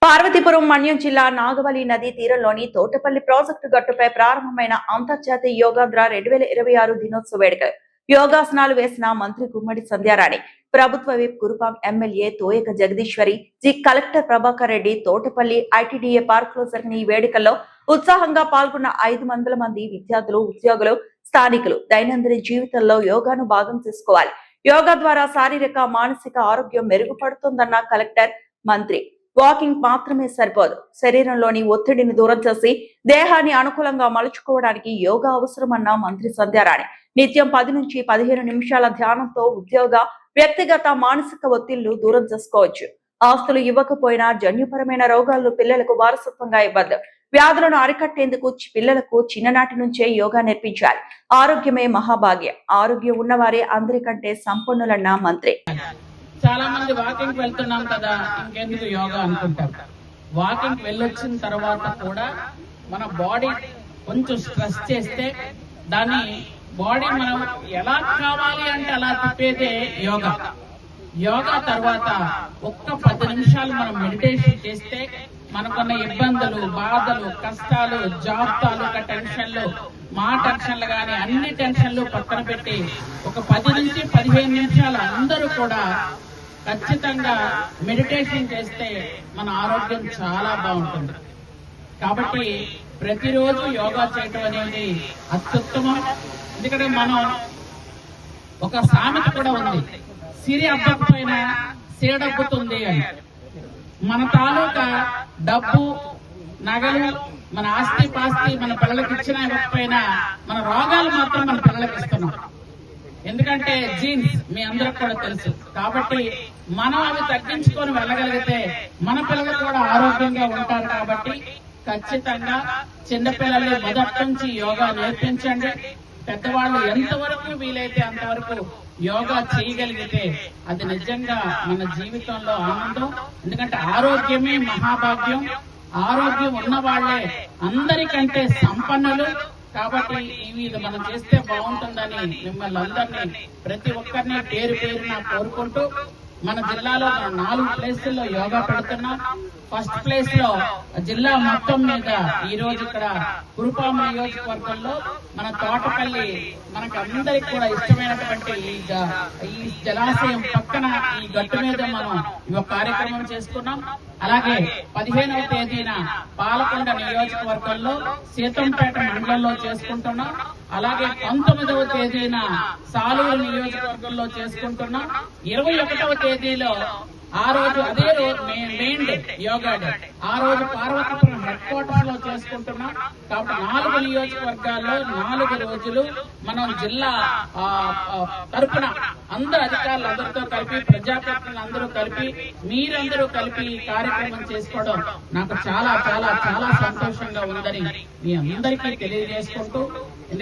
పార్వతీపురం మన్యం జిల్లా నాగవల్లి నదీ తీరంలోని తోటపల్లి ప్రాజెక్టు గట్టుపై ప్రారంభమైన అంతర్జాతీయ యోగాంధ్ర 2026 దినోత్సవ వేడుక యోగాసనాలు వేసిన మంత్రి గుమ్మడి సంధ్యారాణి, ప్రభుత్వ whip Kurupam MLA Thoyaka Jagadeeswari, collector Prabhakar Reddy Thotapalli ITDA park లో జరిగిన ఈ వేడుకల్లో ఉత్సాహంగా పాల్గొన్న 500 మంది విద్యార్థులు, ఉద్యోగులు, స్థానికులు దైనందిన జీవితంలో యోగాను భాగం చేసుకోవాలి. యోగా ద్వారా శారీరక, మానసిక ఆరోగ్యం మెరుగుపడుతుందన్న కలెక్టర్, మంత్రి వాకింగ్ మాత్రమే సరిపోదు, శరీరంలోని ఒత్తిడిని దూరం చేసి దేహాన్ని అనుకూలంగా మలుచుకోవడానికి యోగా అవసరమన్న మంత్రి సంధ్యారాణి. నిత్యం 10 నుంచి 15 నిమిషాల ధ్యానంతో ఉద్యోగ, వ్యక్తిగత, మానసిక ఒత్తిళ్లు దూరం చేసుకోవచ్చు. ఆస్తులు ఇవ్వకపోయినా జన్యుపరమైన రోగాలను పిల్లలకు వారసత్వంగా ఇవ్వద్దు. వ్యాధులను అరికట్టేందుకు పిల్లలకు చిన్ననాటి నుంచే యోగా నేర్పించాలి. ఆరోగ్యమే మహాభాగ్యం. ఆరోగ్యం ఉన్నవారే అందరికంటే సంపన్నులన్న మంత్రి. చాలా మంది వాకింగ్ వెళ్తున్నాం కదా, ఇంకెందుకు యోగా అనుకుంటారు. వాకింగ్ వెళ్ళొచ్చిన తర్వాత కూడా మన బాడీ కొంచెం స్ట్రెస్ చేస్తే దాన్ని బాడీ మనం ఎలా కావాలి అంటే అలా తిప్పేదే యోగా. యోగా తర్వాత ఒక్క 10 నిమిషాలు మనం మెడిటేషన్ చేస్తే మనకున్న ఇబ్బందులు, బాధలు, కష్టాలు, జాబ్ తాలూకా టెన్షన్లు, మా టెన్షన్లు కానీ అన్ని టెన్షన్లు పక్కన పెట్టి ఒక 10 నుంచి 15 నిమిషాలు అందరూ కూడా ఖచ్చితంగా మెడిటేషన్ చేస్తే మన ఆరోగ్యం చాలా బాగుంటుంది. కాబట్టి ప్రతిరోజు యోగా చేయటం అనేది అత్యుత్తమం. ఎందుకంటే మనం ఒక సామెత కూడా ఉంది, సిరి అబ్బకపోయినా సీడబ్బుతుంది అని. మన తాలూకా డబ్బు, నగలు, మన ఆస్తి పాస్తి మన పిల్లలకి ఇచ్చినా ఇవ్వకపోయినా మన రోగాలు మాత్రం మన పిల్లలకి ఇస్తున్నాం. ఎందుకంటే జీన్స్ మీ అందరికి కూడా తెలుసు. కాబట్టి మనం అవి తగ్గించుకొని వెళ్ళగలిగితే మన పిల్లలు కూడా ఆరోగ్యంగా ఉంటారు. కాబట్టి ఖచ్చితంగా చిన్నపిల్లలు మొదటి నుంచి యోగా నేర్పించండి. పెద్దవాళ్ళు ఎంతవరకు వీలైతే అంతవరకు యోగా చేయగలిగితే అది నిజంగా మన జీవితంలో ఆనందం. ఎందుకంటే ఆరోగ్యమే మహాభాగ్యం. ఆరోగ్యం ఉన్న వాళ్లే అందరికంటే సంపన్నులు. కాబట్టి ఇది మనం చేస్తే బాగుంటుందని మిమ్మల్ని అందరినీ, ప్రతి ఒక్కరిని పేరు పేరున కోరుకుంటూ, మన జిల్లాలో మనం 4 ప్లేసుల్లో యోగా పెడుతున్నాం. ఫస్ట్ ప్లేస్ లో జిల్లా మొత్తం మీద ఈ రోజు ఇక్కడ కురుపాం నియోజకవర్గంలో మన తోటపల్లి, మనకు అందరికి కూడా ఇష్టమైనటువంటి ఈ జలాశయం పక్కన ఈ గట్టు మీద మనం ఈ కార్యక్రమం చేసుకున్నాం. అలాగే 15వ తేదీన పాలకొండ నియోజకవర్గంలో సీతంపేట మండలంలో చేసుకుంటున్నాం. అలాగే 19వ తేదీన సాలూరు నియోజకవర్గంలో చేసుకుంటున్నాం. 21వ తేదీలో ఆ రోజు అదే రోజు మెయిన్ డే, యోగా డే. ఆ రోజు పార్వతీపురం హెడ్ క్వార్టర్స్ లో చేసుకుంటున్నాం. కాబట్టి 4 నియోజకవర్గాల్లో 4 రోజులు మనం జిల్లా తరపున అందరు అధికారులు అందరితో కలిపి, ప్రజాప్రతినిధులు అందరూ కలిపి, మీరందరూ కలిపి ఈ కార్యక్రమం చేసుకోవడం నాకు చాలా చాలా చాలా సంతోషంగా ఉందని మీ అందరికీ తెలియజేసుకుంటూ